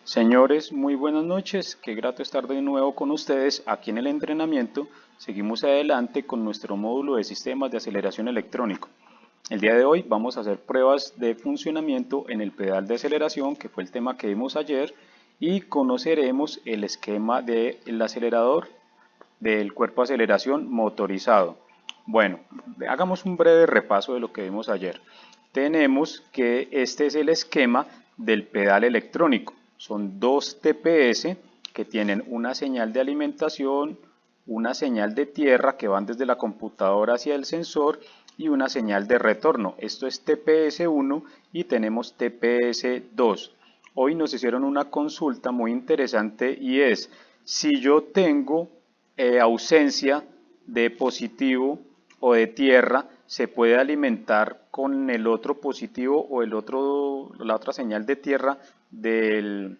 Señores, muy buenas noches. Qué grato estar de nuevo con ustedes aquí en el entrenamiento. Seguimos adelante con nuestro módulo de sistemas de aceleración electrónico. El día de hoy vamos a hacer pruebas de funcionamiento en el pedal de aceleración, que fue el tema que vimos ayer, y conoceremos el esquema del acelerador del cuerpo de aceleración motorizado. Bueno, hagamos un breve repaso de lo que vimos ayer. Tenemos que este es el esquema del pedal electrónico. Son dos TPS que tienen una señal de alimentación, una señal de tierra que van desde la computadora hacia el sensor y una señal de retorno. Esto es TPS1 y tenemos TPS2. Hoy nos hicieron una consulta muy interesante y es si yo tengo ausencia de positivo o de tierra, se puede alimentar con el otro positivo o la otra señal de tierra del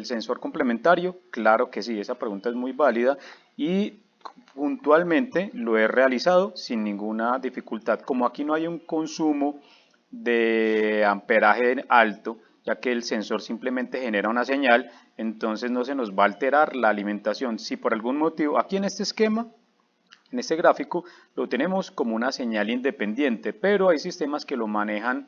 sensor complementario. Claro que sí, esa pregunta es muy válida y puntualmente lo he realizado sin ninguna dificultad. Como aquí no hay un consumo de amperaje alto, ya que el sensor simplemente genera una señal, entonces no se nos va a alterar la alimentación. Si por algún motivo, aquí en este esquema, en este gráfico, lo tenemos como una señal independiente, pero hay sistemas que lo manejan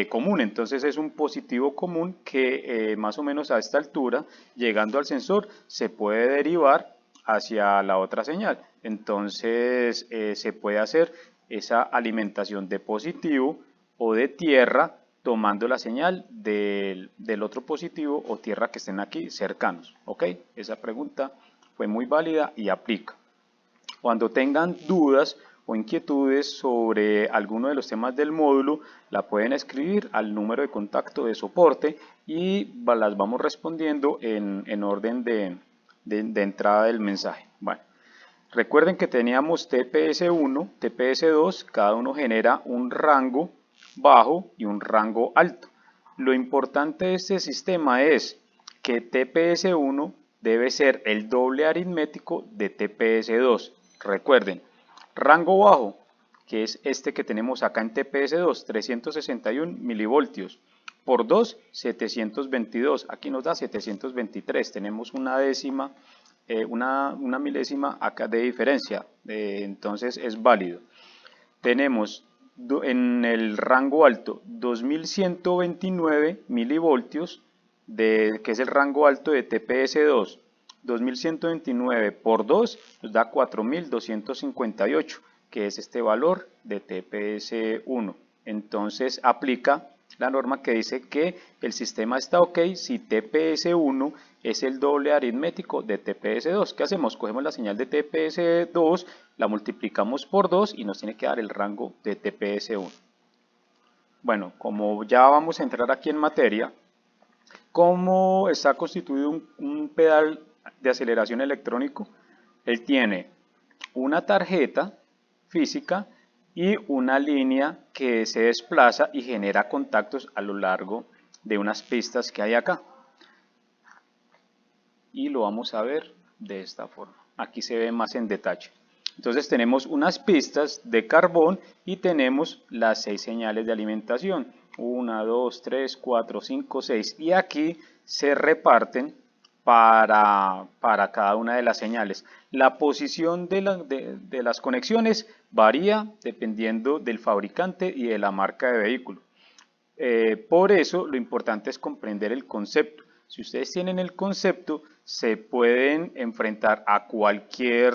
común, entonces es un positivo común que más o menos a esta altura, llegando al sensor, se puede derivar hacia la otra señal. Entonces se puede hacer esa alimentación de positivo o de tierra tomando la señal del otro positivo o tierra que estén aquí cercanos. ¿Ok? Esa pregunta fue muy válida y aplica. Cuando tengan dudas o inquietudes sobre alguno de los temas del módulo, la pueden escribir al número de contacto de soporte y las vamos respondiendo en orden de entrada del mensaje. Bueno, recuerden que teníamos TPS1, TPS2, cada uno genera un rango bajo y un rango alto. Lo importante de este sistema es que TPS1 debe ser el doble aritmético de TPS2. Recuerden, rango bajo, que es este que tenemos acá en TPS2, 361 milivoltios, por 2, 722, aquí nos da 723, tenemos una décima, una milésima acá de diferencia, entonces es válido. Tenemos en el rango alto 2129 milivoltios, que es el rango alto de TPS2. 2129 por 2 nos da 4258, que es este valor de TPS1. Entonces aplica la norma que dice que el sistema está ok si TPS1 es el doble aritmético de TPS2. ¿Qué hacemos? Cogemos la señal de TPS2, la multiplicamos por 2 y nos tiene que dar el rango de TPS1. Bueno, como ya vamos a entrar aquí en materia, ¿cómo está constituido un pedal de aceleración electrónico? Él tiene una tarjeta física y una línea que se desplaza y genera contactos a lo largo de unas pistas que hay acá. Y lo vamos a ver de esta forma. Aquí se ve más en detalle. Entonces tenemos unas pistas de carbón y tenemos las 6 señales de alimentación. 1, 2, 3, 4, 5, 6. Y aquí se reparten para cada una de las señales. La posición de las conexiones varía dependiendo del fabricante y de la marca de vehículo. Por eso lo importante es comprender el concepto. Si ustedes tienen el concepto, se pueden enfrentar a cualquier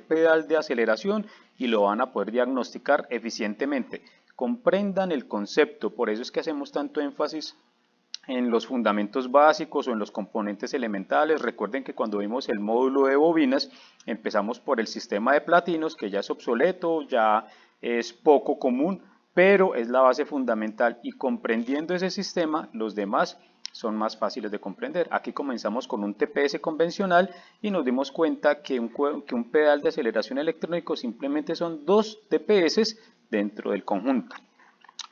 pedal de aceleración y lo van a poder diagnosticar eficientemente. Comprendan el concepto, por eso es que hacemos tanto énfasis en los fundamentos básicos o en los componentes elementales. Recuerden que cuando vimos el módulo de bobinas, empezamos por el sistema de platinos, que ya es obsoleto, ya es poco común, pero es la base fundamental y comprendiendo ese sistema, los demás son más fáciles de comprender. Aquí comenzamos con un TPS convencional y nos dimos cuenta que un pedal de aceleración electrónico simplemente son dos TPS dentro del conjunto.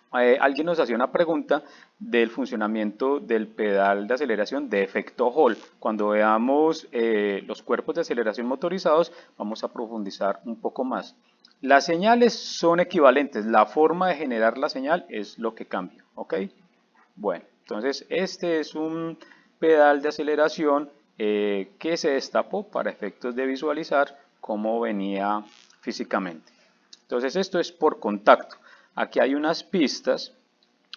Alguien nos hacía una pregunta del funcionamiento del pedal de aceleración de efecto Hall. Cuando veamos los cuerpos de aceleración motorizados, vamos a profundizar un poco más. Las señales son equivalentes, la forma de generar la señal es lo que cambia, ¿ok? Bueno, entonces este es un pedal de aceleración que se destapó para efectos de visualizar cómo venía físicamente. Entonces esto es por contacto. Aquí hay unas pistas,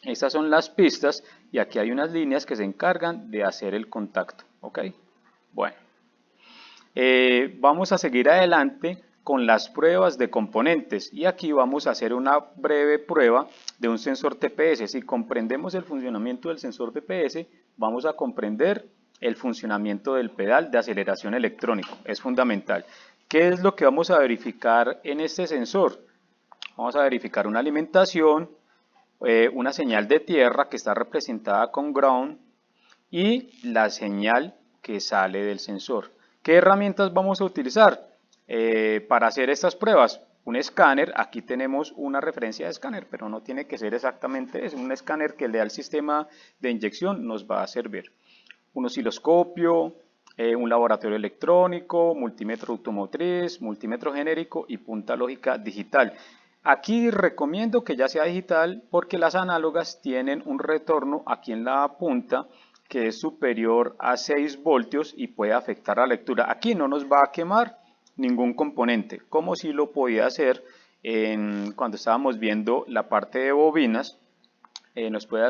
estas son las pistas y aquí hay unas líneas que se encargan de hacer el contacto. ¿Ok? Bueno, vamos a seguir adelante con las pruebas de componentes y aquí vamos a hacer una breve prueba de un sensor TPS. Si comprendemos el funcionamiento del sensor TPS, vamos a comprender el funcionamiento del pedal de aceleración electrónico. Es fundamental. ¿Qué es lo que vamos a verificar en este sensor? Vamos a verificar una alimentación, una señal de tierra que está representada con ground y la señal que sale del sensor. ¿Qué herramientas vamos a utilizar para hacer estas pruebas? Un escáner, aquí tenemos una referencia de escáner, pero no tiene que ser exactamente eso. Un escáner que le da el sistema de inyección nos va a servir. Un osciloscopio, un laboratorio electrónico, multímetro automotriz, multímetro genérico y punta lógica digital. Aquí recomiendo que ya sea digital porque las análogas tienen un retorno aquí en la punta que es superior a 6 voltios y puede afectar la lectura. Aquí no nos va a quemar ningún componente, como si lo podía hacer cuando estábamos viendo la parte de bobinas. Nos puede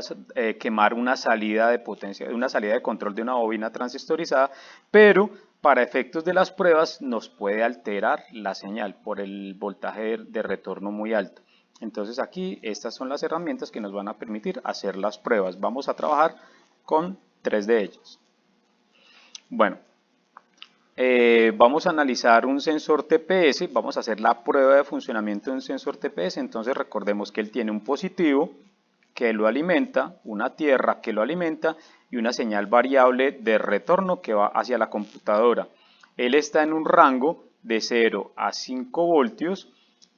quemar una salida de potencia, una salida de control de una bobina transistorizada, pero para efectos de las pruebas nos puede alterar la señal por el voltaje de retorno muy alto. Entonces aquí estas son las herramientas que nos van a permitir hacer las pruebas. Vamos a trabajar con 3 de ellas. Bueno, vamos a analizar un sensor TPS, vamos a hacer la prueba de funcionamiento de un sensor TPS. Entonces recordemos que él tiene un positivo que lo alimenta, una tierra que lo alimenta y una señal variable de retorno que va hacia la computadora. Él está en un rango de 0 a 5 voltios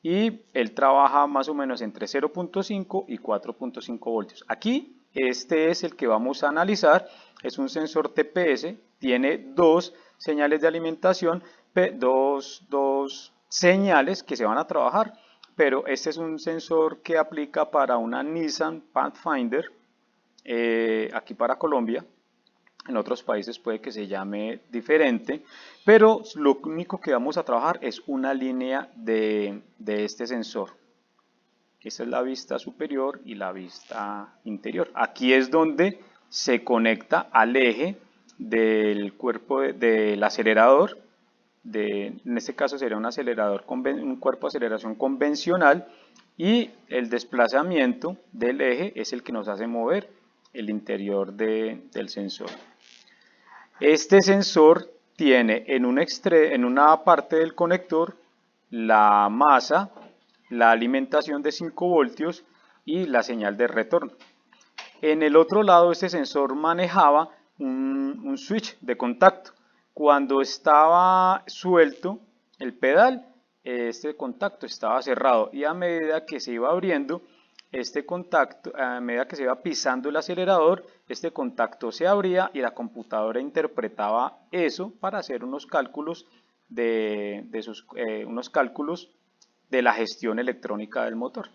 y él trabaja más o menos entre 0.5 y 4.5 voltios. Aquí este es el que vamos a analizar, es un sensor TPS, tiene dos señales de alimentación, dos señales que se van a trabajar, pero este es un sensor que aplica para una Nissan Pathfinder, aquí para Colombia. En otros países puede que se llame diferente, pero lo único que vamos a trabajar es una línea de este sensor. Esta es la vista superior y la vista interior. Aquí es donde se conecta al eje del cuerpo del acelerador. En este caso sería un cuerpo de aceleración convencional y el desplazamiento del eje es el que nos hace mover el interior del sensor. Este sensor tiene en una parte del conector la masa, la alimentación de 5 voltios y la señal de retorno. En el otro lado este sensor manejaba un switch de contacto. Cuando estaba suelto el pedal, este contacto estaba cerrado y a medida que se iba abriendo este contacto, a medida que se iba pisando el acelerador, este contacto se abría y la computadora interpretaba eso para hacer unos cálculos unos cálculos de la gestión electrónica del motor.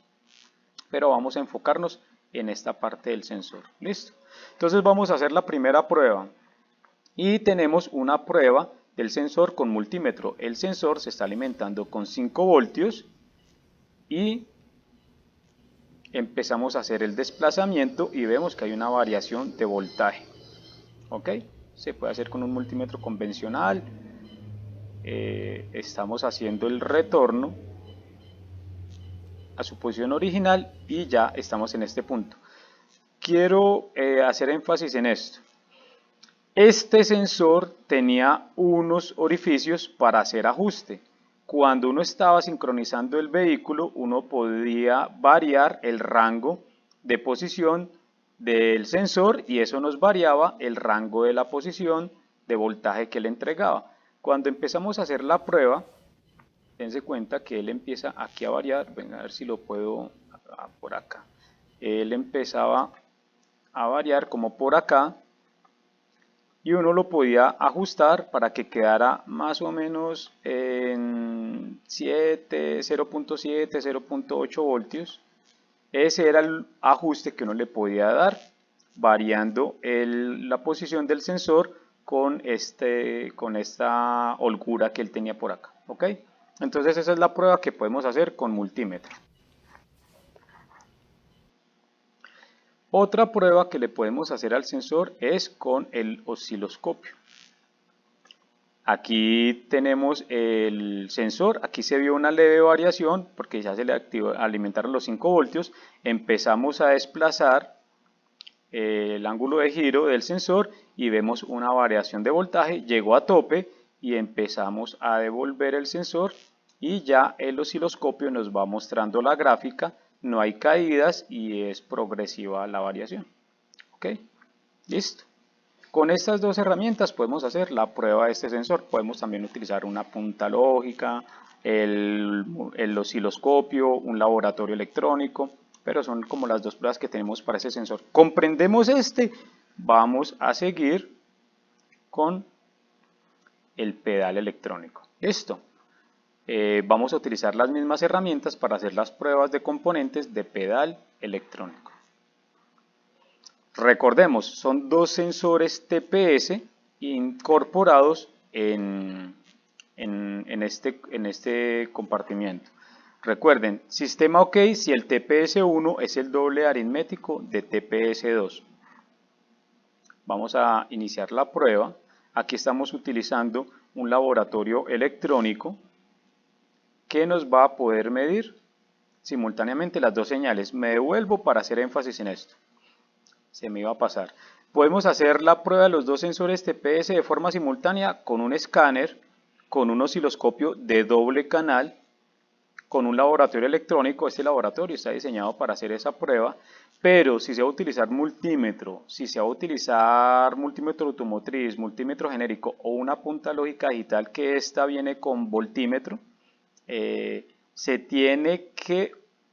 Pero vamos a enfocarnos en esta parte del sensor. ¿Listo? Entonces vamos a hacer la primera prueba. Y tenemos una prueba del sensor con multímetro. El sensor se está alimentando con 5 voltios y empezamos a hacer el desplazamiento y vemos que hay una variación de voltaje. ¿Ok? Se puede hacer con un multímetro convencional. Estamos haciendo el retorno a su posición original y ya estamos en este punto. Quiero hacer énfasis en esto. Este sensor tenía unos orificios para hacer ajuste. Cuando uno estaba sincronizando el vehículo, uno podía variar el rango de posición del sensor y eso nos variaba el rango de la posición de voltaje que le entregaba. Cuando empezamos a hacer la prueba, dense cuenta que él empieza aquí a variar. Venga, a ver si lo puedo por acá. Él empezaba a variar como por acá y uno lo podía ajustar para que quedara más o menos en 0.7, 0.8 voltios. Ese era el ajuste que uno le podía dar variando la posición del sensor con esta holgura que él tenía por acá, ¿ok? Entonces esa es la prueba que podemos hacer con multímetro. Otra prueba que le podemos hacer al sensor es con el osciloscopio. Aquí tenemos el sensor, aquí se vio una leve variación porque ya se le alimentaron los 5 voltios. Empezamos a desplazar el ángulo de giro del sensor y vemos una variación de voltaje, llegó a tope y empezamos a devolver el sensor y ya el osciloscopio nos va mostrando la gráfica, no hay caídas y es progresiva la variación. Ok, listo. Con estas dos herramientas podemos hacer la prueba de este sensor. Podemos también utilizar una punta lógica, el osciloscopio, un laboratorio electrónico, pero son como las dos pruebas que tenemos para ese sensor. Comprendemos vamos a seguir con el pedal electrónico. Listo. Vamos a utilizar las mismas herramientas para hacer las pruebas de componentes de pedal electrónico. Recordemos, son dos sensores TPS incorporados en este compartimiento. Recuerden, sistema OK si el TPS1 es el doble aritmético de TPS2. Vamos a iniciar la prueba. Aquí estamos utilizando un laboratorio electrónico que nos va a poder medir simultáneamente las dos señales. Me devuelvo para hacer énfasis en esto. Se me iba a pasar. Podemos hacer la prueba de los dos sensores TPS de forma simultánea con un escáner, con un osciloscopio de doble canal, con un laboratorio electrónico. Este laboratorio está diseñado para hacer esa prueba, pero si se va a utilizar multímetro, si se va a utilizar multímetro automotriz, multímetro genérico o una punta lógica digital que esta viene con voltímetro, se tiene que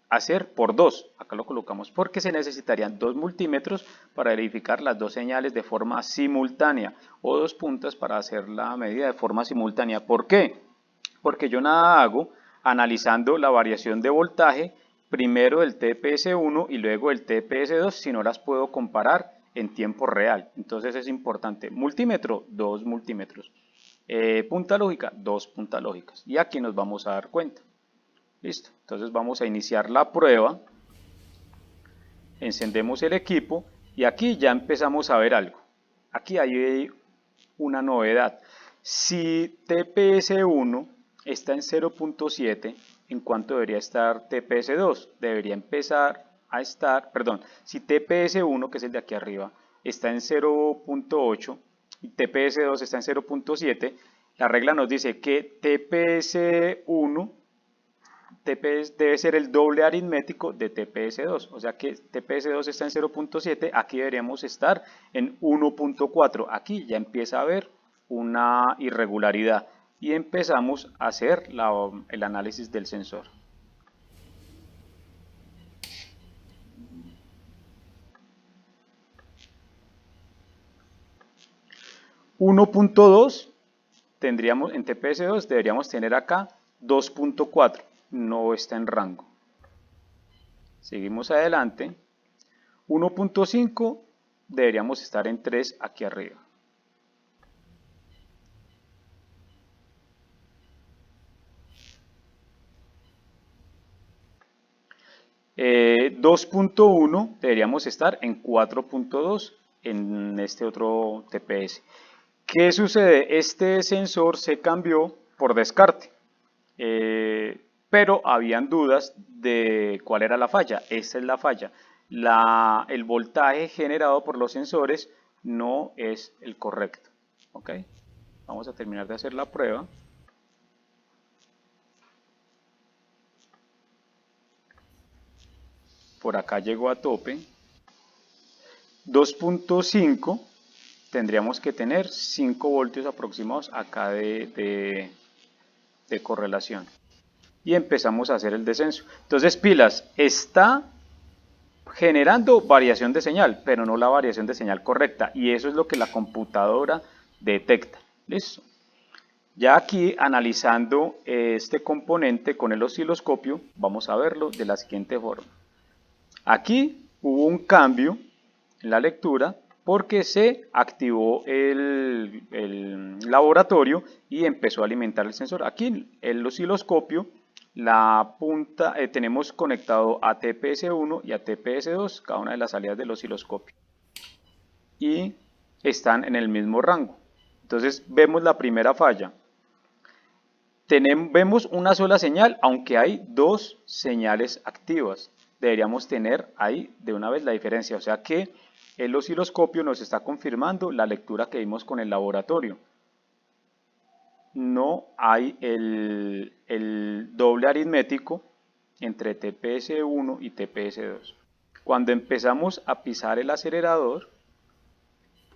hacer por dos. Acá lo colocamos porque se necesitarían dos multímetros para verificar las dos señales de forma simultánea o dos puntas para hacer la medida de forma simultánea. ¿Por qué? Porque yo nada hago analizando la variación de voltaje primero del TPS1 y luego el TPS2 si no las puedo comparar en tiempo real. Entonces es importante. Multímetro, dos multímetros. Punta lógica, dos puntas lógicas. Y aquí nos vamos a dar cuenta. Listo. Entonces vamos a iniciar la prueba. Encendemos el equipo y aquí ya empezamos a ver algo. Aquí hay una novedad. Si TPS1 está en 0.7, ¿en cuánto debería estar TPS2? Debería empezar a estar, perdón, si TPS1, que es el de aquí arriba, está en 0.8 y TPS2 está en 0.7, la regla nos dice que TPS1 debe ser el doble aritmético de TPS2, o sea que TPS2 está en 0.7, aquí deberíamos estar en 1.4, aquí ya empieza a haber una irregularidad y empezamos a hacer el análisis del sensor. (1.2) tendríamos en TPS2, deberíamos tener acá 2.4, no está en rango. Seguimos adelante. 1.5 deberíamos estar en 3 aquí arriba. Eh, 2.1 deberíamos estar en 4.2 en este otro TPS. ¿Qué sucede? Este sensor se cambió por descarte, pero habían dudas de cuál era la falla. Esta es la falla. El voltaje generado por los sensores no es el correcto. ¿Ok? Vamos a terminar de hacer la prueba. Por acá llegó a tope. 2.5 tendríamos que tener 5 voltios aproximados acá de correlación. Y empezamos a hacer el descenso. Entonces, pilas, está generando variación de señal, pero no la variación de señal correcta. Y eso es lo que la computadora detecta. ¿Listo? Ya aquí, analizando este componente con el osciloscopio, vamos a verlo de la siguiente forma. Aquí hubo un cambio en la lectura porque se activó el laboratorio y empezó a alimentar el sensor. Aquí en el osciloscopio, la punta tenemos conectado a TPS1 y a TPS2, cada una de las salidas del osciloscopio, y están en el mismo rango. Entonces vemos la primera falla. Vemos una sola señal, aunque hay dos señales activas. Deberíamos tener ahí de una vez la diferencia, o sea que el osciloscopio nos está confirmando la lectura que vimos con el laboratorio. No hay el doble aritmético entre TPS1 y TPS2. Cuando empezamos a pisar el acelerador,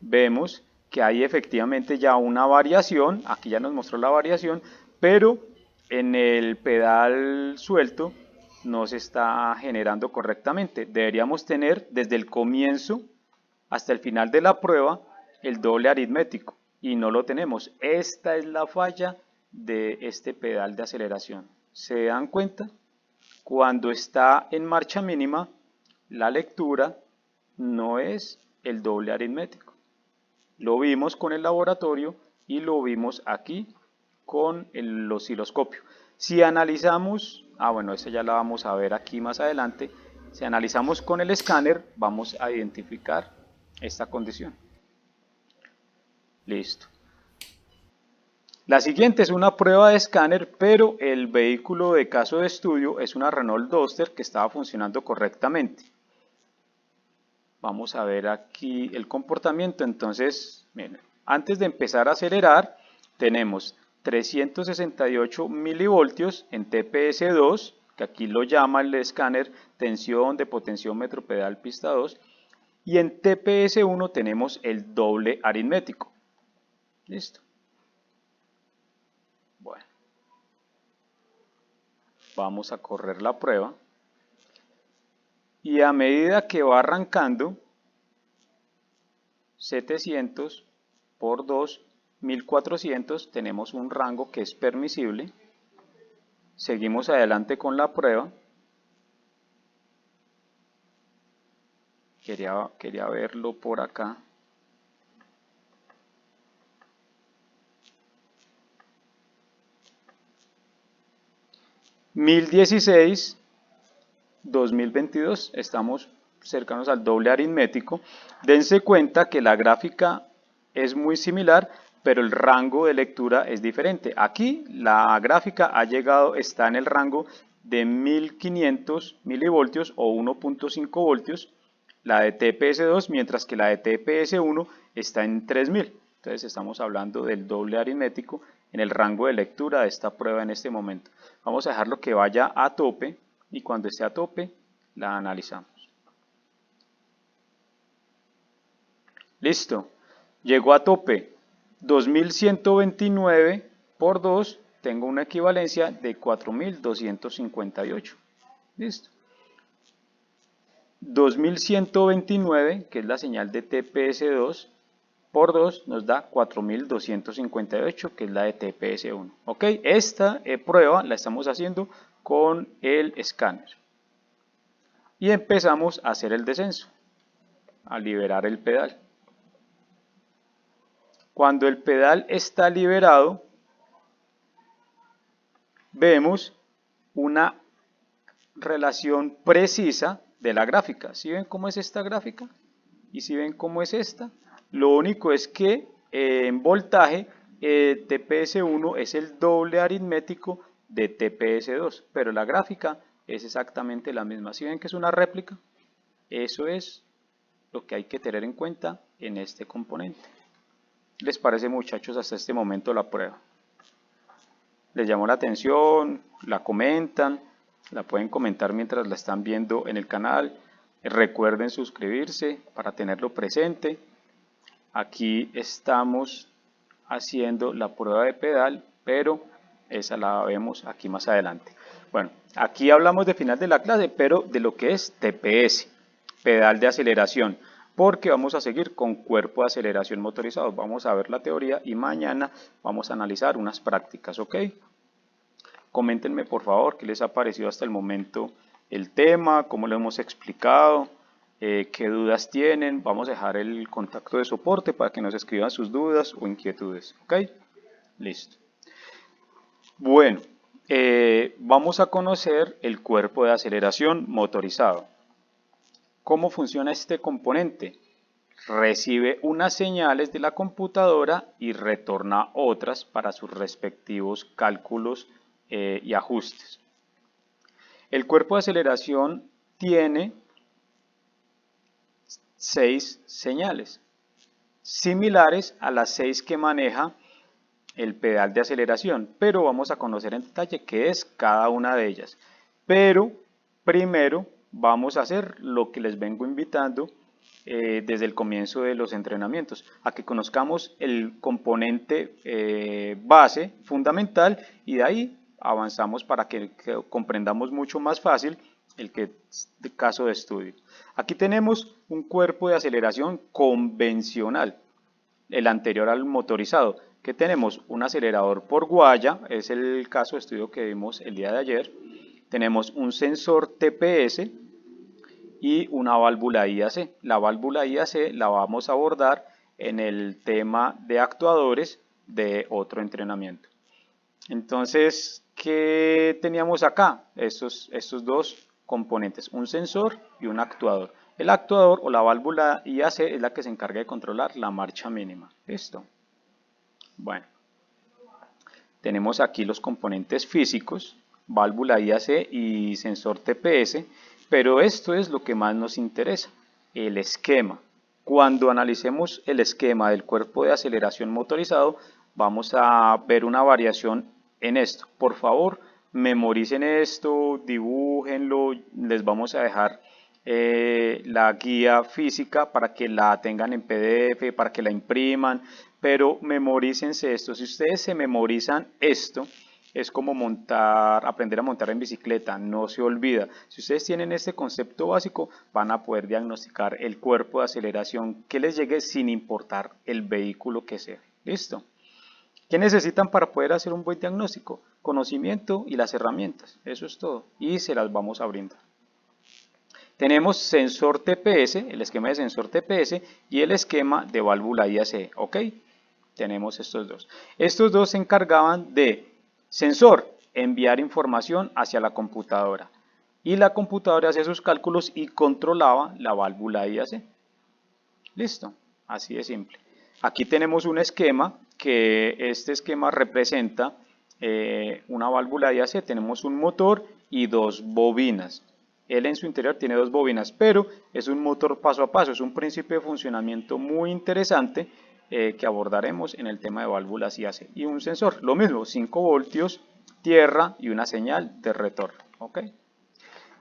vemos que hay efectivamente ya una variación, aquí ya nos mostró la variación, pero en el pedal suelto no se está generando correctamente. Deberíamos tener desde el comienzo hasta el final de la prueba el doble aritmético y no lo tenemos. Esta es la falla de este pedal de aceleración. ¿Se dan cuenta? Cuando está en marcha mínima, la lectura no es el doble aritmético. Lo vimos con el laboratorio y lo vimos aquí con el osciloscopio. Si analizamos, bueno, esa ya la vamos a ver aquí más adelante. Si analizamos con el escáner, vamos a identificar esta condición. Listo. La siguiente es una prueba de escáner, pero el vehículo de caso de estudio es una Renault Duster que estaba funcionando correctamente. Vamos a ver aquí el comportamiento. Entonces, miren, antes de empezar a acelerar, tenemos 368 milivoltios en TPS2, que aquí lo llama el escáner tensión de potenciómetro pedal pista 2, y en TPS1 tenemos el doble aritmético. Listo. Bueno, vamos a correr la prueba. Y a medida que va arrancando, 700 por 2, 1400, tenemos un rango que es permisible. Seguimos adelante con la prueba. Quería verlo por acá. $1016, 2022, estamos cercanos al doble aritmético. Dense cuenta que la gráfica es muy similar, pero el rango de lectura es diferente. Aquí la gráfica está en el rango de 1500 milivoltios o 1.5 voltios, la de TPS2, mientras que la de TPS1 está en 3000. Entonces estamos hablando del doble aritmético en el rango de lectura de esta prueba en este momento. Vamos a dejarlo que vaya a tope y cuando esté a tope la analizamos. Listo, llegó a tope, 2129 por 2, tengo una equivalencia de 4258. Listo. 2129, que es la señal de TPS2, por 2 nos da 4258, que es la de TPS1. Ok, esta prueba la estamos haciendo con el escáner. Y empezamos a hacer el descenso, a liberar el pedal. Cuando el pedal está liberado, vemos una relación precisa de la gráfica. ¿Sí ven cómo es esta gráfica? ¿Y si ven cómo es esta? Lo único es que en voltaje TPS1 es el doble aritmético de TPS2, pero la gráfica es exactamente la misma. ¿Sí ven que es una réplica? Eso es lo que hay que tener en cuenta en este componente. ¿Les parece, muchachos, hasta este momento la prueba? ¿Les llamó la atención? ¿La comentan? La pueden comentar mientras la están viendo en el canal. Recuerden suscribirse para tenerlo presente. Aquí estamos haciendo la prueba de pedal, pero esa la vemos aquí más adelante. Bueno, aquí hablamos de final de la clase, pero de lo que es TPS, pedal de aceleración, porque vamos a seguir con cuerpo de aceleración motorizado. Vamos a ver la teoría y mañana vamos a analizar unas prácticas, ¿ok? Coméntenme por favor qué les ha parecido hasta el momento el tema, cómo lo hemos explicado. qué dudas tienen. Vamos a dejar el contacto de soporte para que nos escriban sus dudas o inquietudes. ¿Ok? Listo. Bueno, vamos a conocer el cuerpo de aceleración motorizado. ¿Cómo funciona este componente? Recibe unas señales de la computadora y retorna otras para sus respectivos cálculos y ajustes. El cuerpo de aceleración tiene 6 señales, similares a las 6 que maneja el pedal de aceleración, pero vamos a conocer en detalle qué es cada una de ellas. Pero primero vamos a hacer lo que les vengo invitando desde el comienzo de los entrenamientos, a que conozcamos el componente base fundamental y de ahí avanzamos para que comprendamos mucho más fácil el caso de estudio. Aquí tenemos un cuerpo de aceleración convencional, el anterior al motorizado, que tenemos un acelerador por guaya, es el caso de estudio que vimos el día de ayer. Tenemos un sensor TPS y una válvula IAC. La válvula IAC la vamos a abordar en el tema de actuadores de otro entrenamiento. Entonces, ¿qué teníamos acá? Estos dos componentes, un sensor y un actuador. El actuador o la válvula IAC es la que se encarga de controlar la marcha mínima. ¿Listo? Bueno, tenemos aquí los componentes físicos, válvula IAC y sensor TPS, pero esto es lo que más nos interesa, el esquema. Cuando analicemos el esquema del cuerpo de aceleración motorizado, vamos a ver una variación en esto. Por favor, memoricen esto, dibújenlo, les vamos a dejar la guía física para que la tengan en PDF, para que la impriman, pero memorícense esto. Si ustedes se memorizan esto, es como aprender a montar en bicicleta, no se olvida. Si ustedes tienen este concepto básico, van a poder diagnosticar el cuerpo de aceleración que les llegue sin importar el vehículo que sea. ¿Listo? ¿Qué necesitan para poder hacer un buen diagnóstico? Conocimiento y las herramientas, eso es todo, y se las vamos a brindar. Tenemos sensor TPS, el esquema de sensor TPS y el esquema de válvula IAC, ¿ok? Tenemos estos dos. Estos dos se encargaban de sensor, enviar información hacia la computadora. Y la computadora hacía sus cálculos y controlaba la válvula IAC. Listo, así de simple. Aquí tenemos un esquema, que este esquema representa una válvula IAC. Tenemos un motor y dos bobinas. Él en su interior tiene dos bobinas, pero es un motor paso a paso, es un principio de funcionamiento muy interesante que abordaremos en el tema de válvulas IAC. Y un sensor, lo mismo, 5 voltios, tierra y una señal de retorno. ¿Okay?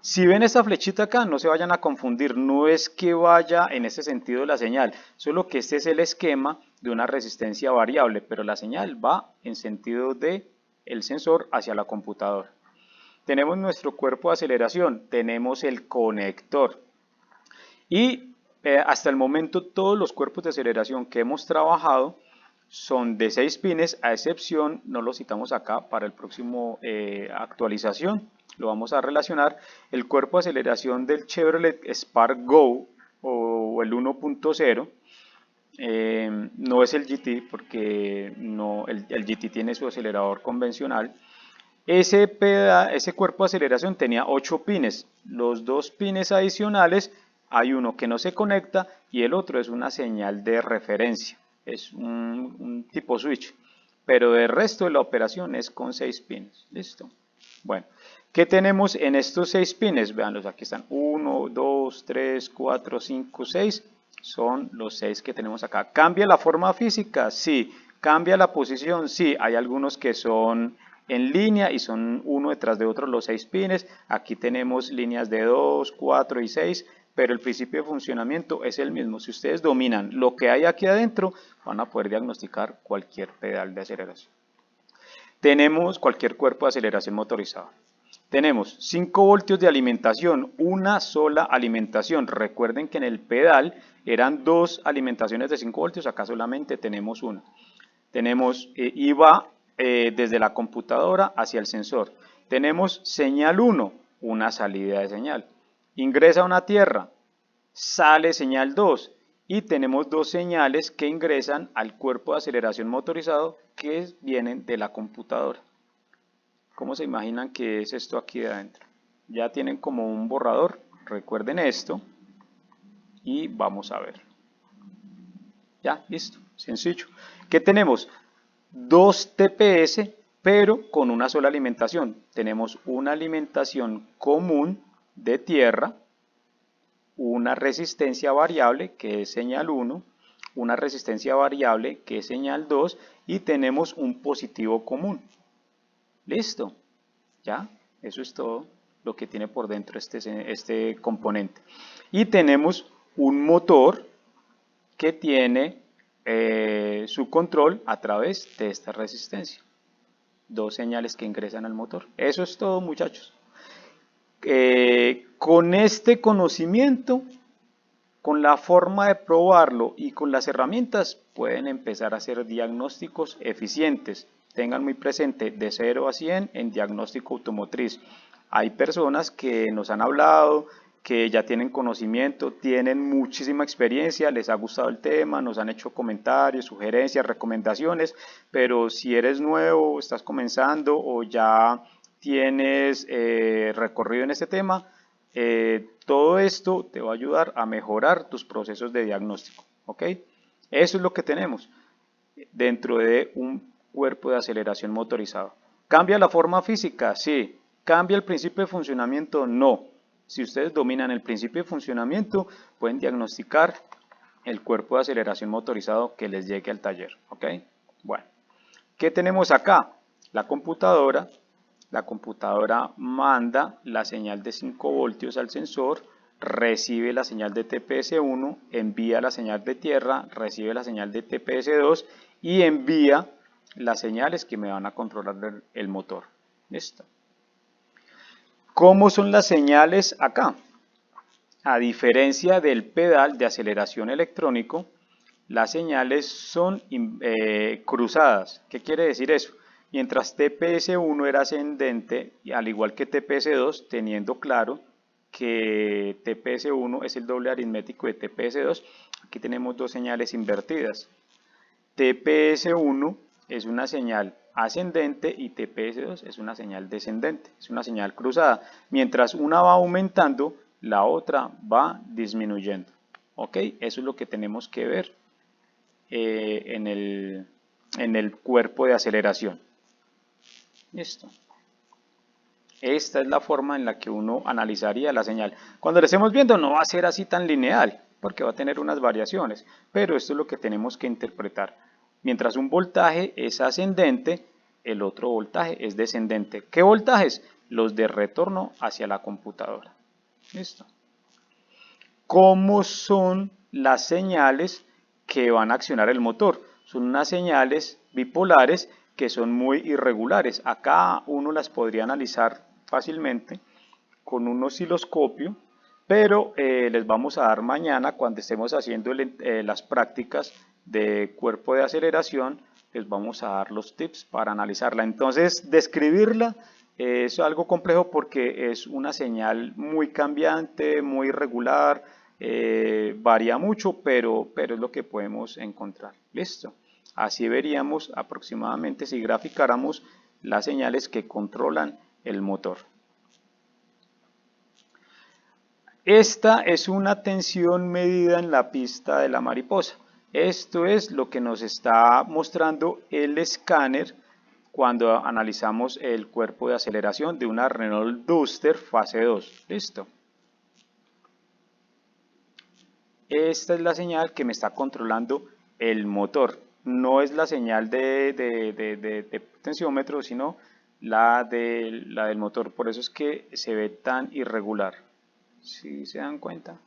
Si ven esta flechita acá, no se vayan a confundir, no es que vaya en ese sentido la señal, solo que este es el esquema de una resistencia variable, pero la señal va en sentido de el sensor hacia la computadora. Tenemos nuestro cuerpo de aceleración, tenemos el conector y hasta el momento todos los cuerpos de aceleración que hemos trabajado son de 6 pines, a excepción, no lo citamos acá para el próximo actualización, lo vamos a relacionar, el cuerpo de aceleración del Chevrolet Spark Go o el 1.0. No es el GT porque no, el GT tiene su acelerador convencional. Ese cuerpo de aceleración tenía 8 pines, los 2 pines adicionales, hay uno que no se conecta y el otro es una señal de referencia, es un tipo switch, pero el resto de la operación es con 6 pines, listo. Bueno, ¿qué tenemos en estos 6 pines? Veanlos, aquí están, 1, 2, 3, 4, 5, 6, son los 6 que tenemos acá. ¿Cambia la forma física? Sí. ¿Cambia la posición? Sí, hay algunos que son en línea y son uno detrás de otro los 6 pines. Aquí tenemos líneas de 2, 4 y 6, pero el principio de funcionamiento es el mismo. Si ustedes dominan lo que hay aquí adentro, van a poder diagnosticar cualquier pedal de aceleración. Tenemos cualquier cuerpo de aceleración motorizado. Tenemos 5 voltios de alimentación, una sola alimentación. Recuerden que en el pedal eran 2 alimentaciones de 5 voltios, acá solamente tenemos una. Tenemos y va desde la computadora hacia el sensor. Tenemos señal 1, una salida de señal. Ingresa a una tierra, sale señal 2 y tenemos dos señales que ingresan al cuerpo de aceleración motorizado que vienen de la computadora. ¿Cómo se imaginan que es esto aquí de adentro? Ya tienen como un borrador, recuerden esto y vamos a ver. Ya, listo, sencillo. ¿Qué tenemos? Dos TPS, pero con una sola alimentación. Tenemos una alimentación común de tierra, una resistencia variable que es señal 1, una resistencia variable que es señal 2 y tenemos un positivo común. Listo, ya, eso es todo lo que tiene por dentro este componente. Y tenemos un motor que tiene su control a través de esta resistencia. Dos señales que ingresan al motor. Eso es todo, muchachos. Con este conocimiento, con la forma de probarlo y con las herramientas, pueden empezar a hacer diagnósticos eficientes. Tengan muy presente, de 0 a 100 en diagnóstico automotriz. Hay personas que nos han hablado, que ya tienen conocimiento, tienen muchísima experiencia, les ha gustado el tema, nos han hecho comentarios, sugerencias, recomendaciones, pero si eres nuevo, estás comenzando o ya tienes recorrido en este tema, todo esto te va a ayudar a mejorar tus procesos de diagnóstico, ¿ok? Eso es lo que tenemos dentro de un cuerpo de aceleración motorizado. ¿Cambia la forma física? Sí. ¿Cambia el principio de funcionamiento? No. Si ustedes dominan el principio de funcionamiento, pueden diagnosticar el cuerpo de aceleración motorizado que les llegue al taller, ¿ok? Bueno, ¿qué tenemos acá? La computadora manda la señal de 5 voltios al sensor, recibe la señal de TPS1, envía la señal de tierra, recibe la señal de TPS2 y envía las señales que me van a controlar el motor. Listo. ¿Cómo son las señales acá? A diferencia del pedal de aceleración electrónico, las señales son cruzadas. ¿Qué quiere decir eso? Mientras TPS1 era ascendente, al igual que TPS2, teniendo claro que TPS1 es el doble aritmético de TPS2, aquí tenemos dos señales invertidas. TPS1 es una señal ascendente y TPS2 es una señal descendente, es una señal cruzada. Mientras una va aumentando, la otra va disminuyendo. ¿Ok? Eso es lo que tenemos que ver en el cuerpo de aceleración. Listo. Esta es la forma en la que uno analizaría la señal. Cuando la estemos viendo no va a ser así tan lineal, porque va a tener unas variaciones, pero esto es lo que tenemos que interpretar. Mientras un voltaje es ascendente, el otro voltaje es descendente. ¿Qué voltajes? Los de retorno hacia la computadora. Listo. ¿Cómo son las señales que van a accionar el motor? Son unas señales bipolares que son muy irregulares. Acá uno las podría analizar fácilmente con un osciloscopio, pero les vamos a dar mañana cuando estemos haciendo las prácticas de cuerpo de aceleración, les vamos a dar los tips para analizarla. Entonces, describirla es algo complejo porque es una señal muy cambiante, muy irregular, varía mucho, pero es lo que podemos encontrar. Listo. Así veríamos aproximadamente si graficáramos las señales que controlan el motor. Esta es una tensión medida en la pista de la mariposa. Esto es lo que nos está mostrando el escáner cuando analizamos el cuerpo de aceleración de una Renault Duster fase 2. Listo. Esta es la señal que me está controlando el motor. No es la señal de tensiómetro, sino la del motor. Por eso es que se ve tan irregular. ¿Sí se dan cuenta?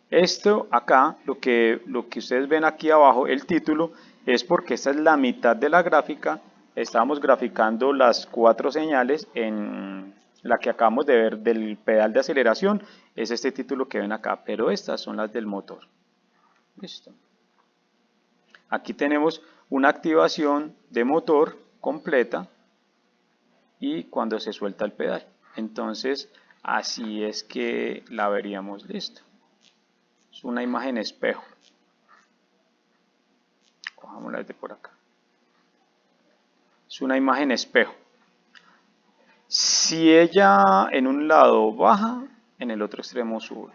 Esto acá, lo que ustedes ven aquí abajo, el título, es porque esta es la mitad de la gráfica. Estamos graficando las 4 señales en la que acabamos de ver del pedal de aceleración. Es este título que ven acá, pero estas son las del motor. Listo. Aquí tenemos una activación de motor completa y cuando se suelta el pedal. Entonces, así es que la veríamos. Listo. Es una imagen espejo. Cojámosla desde por acá. Es una imagen espejo. Si ella en un lado baja, en el otro extremo sube.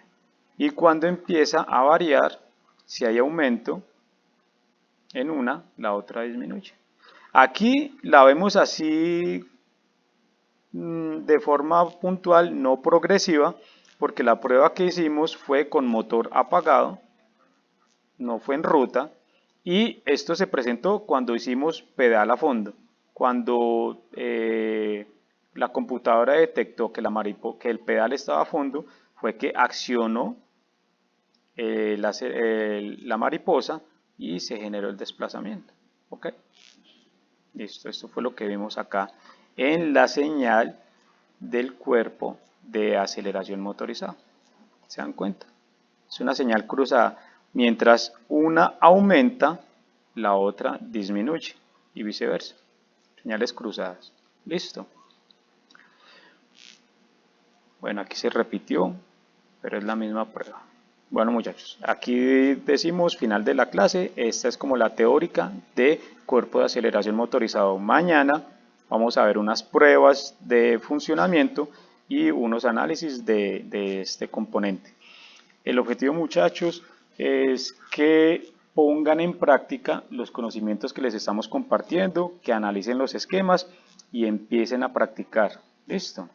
Y cuando empieza a variar, si hay aumento en una, la otra disminuye. Aquí la vemos así de forma puntual, no progresiva, porque la prueba que hicimos fue con motor apagado, no fue en ruta, y esto se presentó cuando hicimos pedal a fondo, cuando la computadora detectó que, que el pedal estaba a fondo, fue que accionó la mariposa y se generó el desplazamiento. ¿Ok? Listo, esto fue lo que vimos acá en la señal del cuerpo de aceleración motorizada. ¿Se dan cuenta? Es una señal cruzada. Mientras una aumenta, la otra disminuye y viceversa. Señales cruzadas. Listo. Bueno, aquí se repitió, pero es la misma prueba. Bueno, muchachos, aquí decimos final de la clase. Esta es como la teórica de cuerpo de aceleración motorizado. Mañana vamos a ver unas pruebas de funcionamiento y unos análisis de este componente. El objetivo, muchachos, es que pongan en práctica los conocimientos que les estamos compartiendo, que analicen los esquemas y empiecen a practicar. ¿Listo?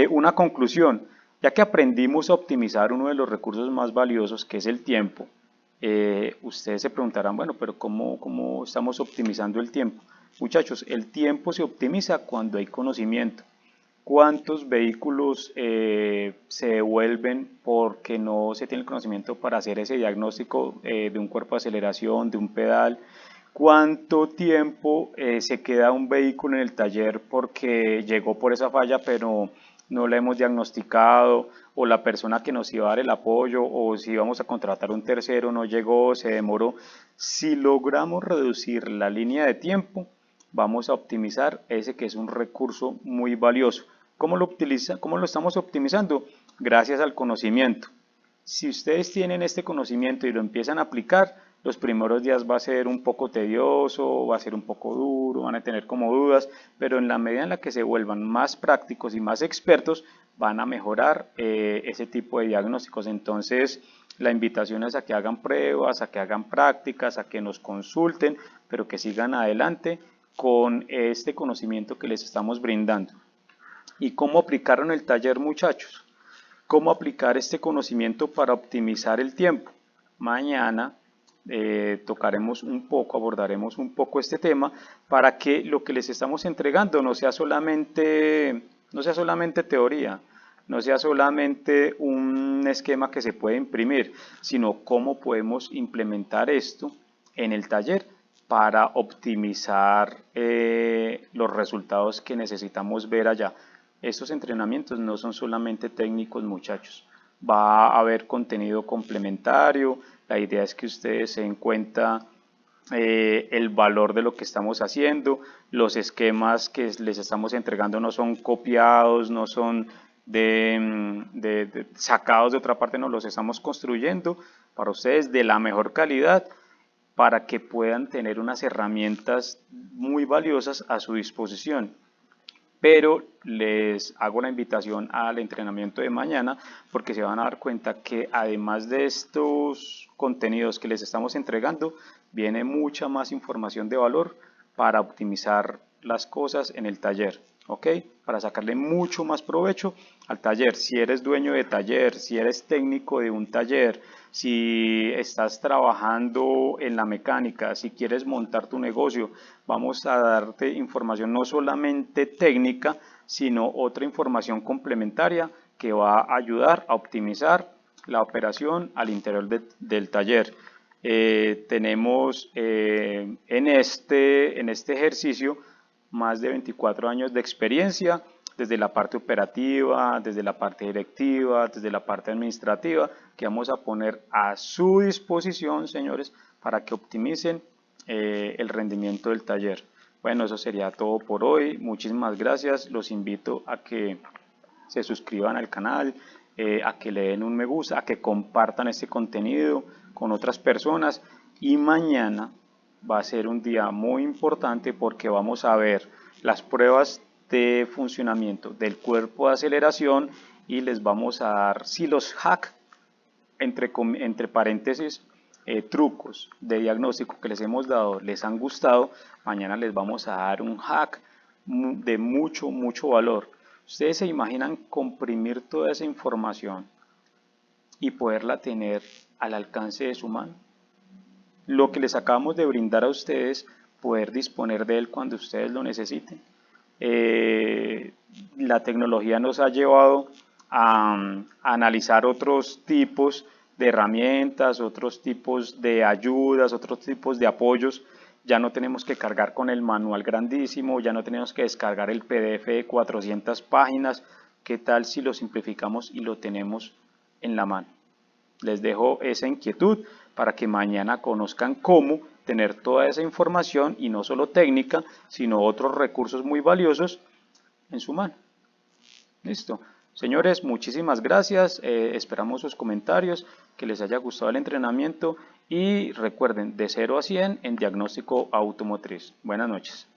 Una conclusión, ya que aprendimos a optimizar uno de los recursos más valiosos, que es el tiempo, ustedes se preguntarán, bueno, pero ¿cómo estamos optimizando el tiempo? Muchachos, el tiempo se optimiza cuando hay conocimiento. ¿Cuántos vehículos se devuelven porque no se tiene el conocimiento para hacer ese diagnóstico de un cuerpo de aceleración, de un pedal? ¿Cuánto tiempo se queda un vehículo en el taller porque llegó por esa falla pero no la hemos diagnosticado, o la persona que nos iba a dar el apoyo, o si íbamos a contratar un tercero no llegó, se demoró? Si logramos reducir la línea de tiempo, vamos a optimizar ese que es un recurso muy valioso. ¿Cómo lo estamos optimizando? Gracias al conocimiento. Si ustedes tienen este conocimiento y lo empiezan a aplicar, los primeros días va a ser un poco tedioso, va a ser un poco duro, van a tener como dudas, pero en la medida en la que se vuelvan más prácticos y más expertos, van a mejorar ese tipo de diagnósticos. Entonces, la invitación es a que hagan pruebas, a que hagan prácticas, a que nos consulten, pero que sigan adelante con este conocimiento que les estamos brindando. ¿Y cómo aplicarlo en el taller, muchachos? ¿Cómo aplicar este conocimiento para optimizar el tiempo? Mañana tocaremos un poco, abordaremos un poco este tema para que lo que les estamos entregando no sea solamente teoría, no sea solamente un esquema que se puede imprimir, sino cómo podemos implementar esto en el taller para optimizar los resultados que necesitamos ver allá. Estos entrenamientos no son solamente técnicos, muchachos. Va a haber contenido complementario. La idea es que ustedes se den cuenta el valor de lo que estamos haciendo. Los esquemas que les estamos entregando no son copiados, no son sacados de otra parte, no, los estamos construyendo para ustedes de la mejor calidad, para que puedan tener unas herramientas muy valiosas a su disposición. Pero les hago la invitación al entrenamiento de mañana, porque se van a dar cuenta que además de estos contenidos que les estamos entregando, viene mucha más información de valor para optimizar las cosas en el taller. ¿Ok? Para sacarle mucho más provecho al taller. Si eres dueño de taller, si eres técnico de un taller, si estás trabajando en la mecánica, si quieres montar tu negocio, vamos a darte información no solamente técnica, sino otra información complementaria que va a ayudar a optimizar la operación al interior del taller. Tenemos en este ejercicio más de 24 años de experiencia, desde la parte operativa, desde la parte directiva, desde la parte administrativa, que vamos a poner a su disposición, señores, para que optimicen el rendimiento del taller. Bueno, eso sería todo por hoy. Muchísimas gracias. Los invito a que se suscriban al canal, a que le den un me gusta, a que compartan este contenido con otras personas. Y mañana va a ser un día muy importante porque vamos a ver las pruebas de funcionamiento del cuerpo de aceleración y les vamos a dar si los hacks, entre paréntesis, trucos de diagnóstico que les hemos dado les han gustado. Mañana les vamos a dar un hack de mucho valor. Ustedes se imaginan comprimir toda esa información y poderla tener al alcance de su mano. Lo que les acabamos de brindar a ustedes, poder disponer de él cuando ustedes lo necesiten. La tecnología nos ha llevado a analizar otros tipos de herramientas, otros tipos de ayudas, otros tipos de apoyos. Ya no tenemos que cargar con el manual grandísimo, ya no tenemos que descargar el PDF de 400 páginas. ¿Qué tal si lo simplificamos y lo tenemos en la mano? Les dejo esa inquietud para que mañana conozcan cómo tener toda esa información, y no solo técnica, sino otros recursos muy valiosos en su mano. Listo. Señores, muchísimas gracias. Esperamos sus comentarios, que les haya gustado el entrenamiento y recuerden, de 0 a 100 en diagnóstico automotriz. Buenas noches.